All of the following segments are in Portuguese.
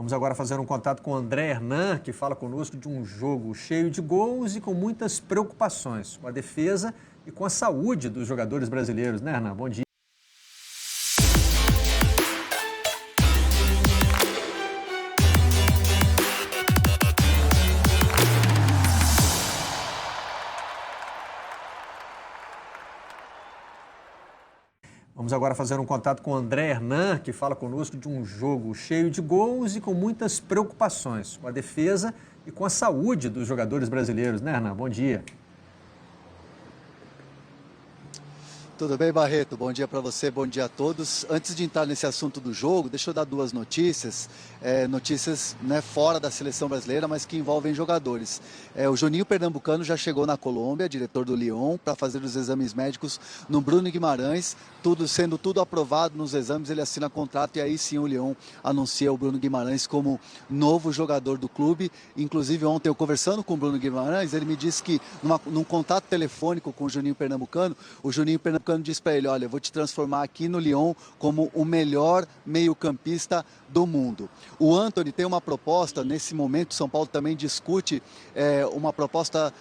Vamos agora fazer um contato com o André Hernan, que fala conosco de um jogo cheio de gols e com muitas preocupações com a defesa e com a saúde dos jogadores brasileiros, né, Hernan? Bom dia. Vamos agora fazer um contato com o André Hernan, que fala conosco de um jogo cheio de gols e com muitas preocupações com a defesa e com a saúde dos jogadores brasileiros, né, Hernan? Bom dia. Tudo bem, Barreto? Bom dia para você, bom dia a todos. Antes de entrar nesse assunto do jogo, deixa eu dar duas notícias, notícias fora da seleção brasileira, mas que envolvem jogadores. O Juninho Pernambucano já chegou na Colômbia, diretor do Lyon, para fazer os exames médicos no Bruno Guimarães, sendo tudo aprovado nos exames, ele assina contrato e aí sim o Lyon anuncia o Bruno Guimarães como novo jogador do clube. Inclusive ontem eu conversando com o Bruno Guimarães, ele me disse que num contato telefônico com o Juninho Pernambucano disse para ele, olha, eu vou te transformar aqui no Lyon como o melhor meio-campista do mundo. O Antony tem uma proposta, nesse momento São Paulo também discute uma proposta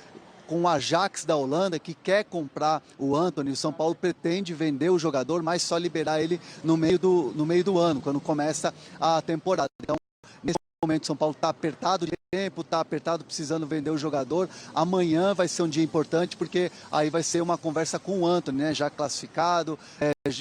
com o Ajax da Holanda, que quer comprar o Antony. O São Paulo pretende vender o jogador, mas só liberar ele no meio do ano, quando começa a temporada. Então, nesse momento, São Paulo está apertado de tempo, está apertado, precisando vender o jogador. Amanhã vai ser um dia importante, porque aí vai ser uma conversa com o Antony, né? Já classificado,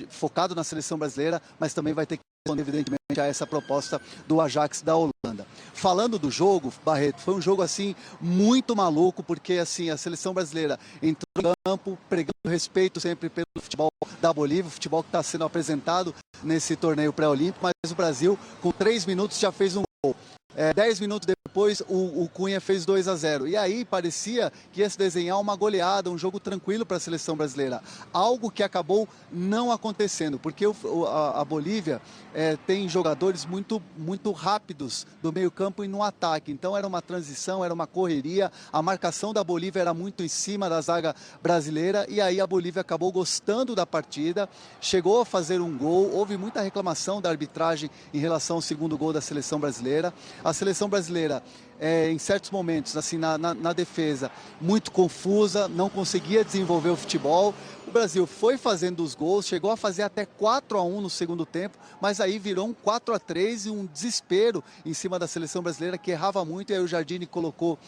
focado na seleção brasileira, mas também vai ter que responder, evidentemente, a essa proposta do Ajax da Holanda. Falando do jogo, Barreto, foi um jogo assim muito maluco, porque assim a seleção brasileira entrou no campo, pregando respeito sempre pelo futebol da Bolívia, o futebol que está sendo apresentado nesse torneio pré-olímpico, mas o Brasil, com 3 minutos, já fez um gol. 10 minutos depois, o Cunha fez 2-0. E aí parecia que ia se desenhar uma goleada, um jogo tranquilo para a seleção brasileira. Algo que acabou não acontecendo, porque a Bolívia tem jogadores muito rápidos do meio-campo e no ataque. Então era uma transição, era uma correria. A marcação da Bolívia era muito em cima da zaga brasileira. E aí a Bolívia acabou gostando da partida, chegou a fazer um gol. Houve muita reclamação da arbitragem em relação ao segundo gol da seleção brasileira. A seleção brasileira, em certos momentos, assim, na defesa, muito confusa, não conseguia desenvolver o futebol. O Brasil foi fazendo os gols, chegou a fazer até 4-1 no segundo tempo, mas aí virou um 4-3 e um desespero em cima da seleção brasileira, que errava muito. E aí o Jardine colocou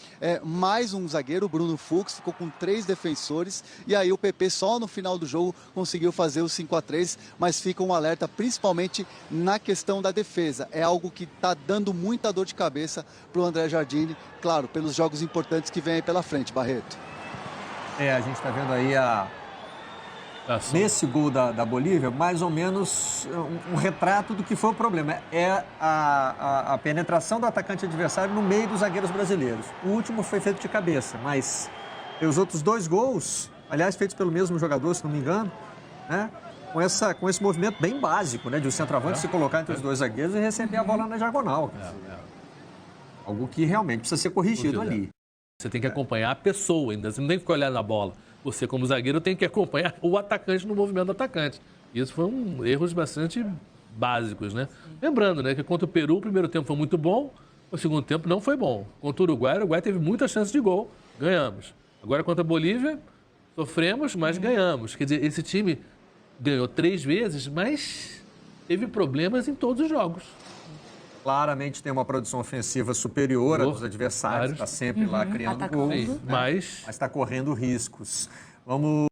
mais um zagueiro, o Bruno Fux, ficou com 3 defensores. E aí o PP só no final do jogo conseguiu fazer o 5-3, mas fica um alerta principalmente na questão da defesa. É algo que está dando muita dor de cabeça para o André Jardine, claro, pelos jogos importantes que vem aí pela frente, Barreto. A gente está vendo aí nesse gol da Bolívia, mais ou menos um retrato do que foi o problema. É a penetração do atacante adversário no meio dos zagueiros brasileiros. O último foi feito de cabeça, mas os outros 2 gols, aliás, feitos pelo mesmo jogador, se não me engano, né? Com esse movimento bem básico, né? De o centroavante se colocar entre os 2 zagueiros e receber a bola na diagonal. Algo que realmente precisa ser corrigido ali. Você tem que acompanhar a pessoa ainda, você não tem que ficar olhando na bola. Você, como zagueiro, tem que acompanhar o atacante no movimento do atacante. Isso foi erros bastante básicos, né? Lembrando, né, que contra o Peru, o primeiro tempo foi muito bom, o segundo tempo não foi bom. Contra o Uruguai teve muitas chances de gol, ganhamos. Agora, contra a Bolívia, sofremos, mas ganhamos. Quer dizer, esse time ganhou 3 vezes, mas teve problemas em todos os jogos. Claramente tem uma produção ofensiva superior aos adversários, está sempre lá criando gols, mas está correndo riscos. Vamos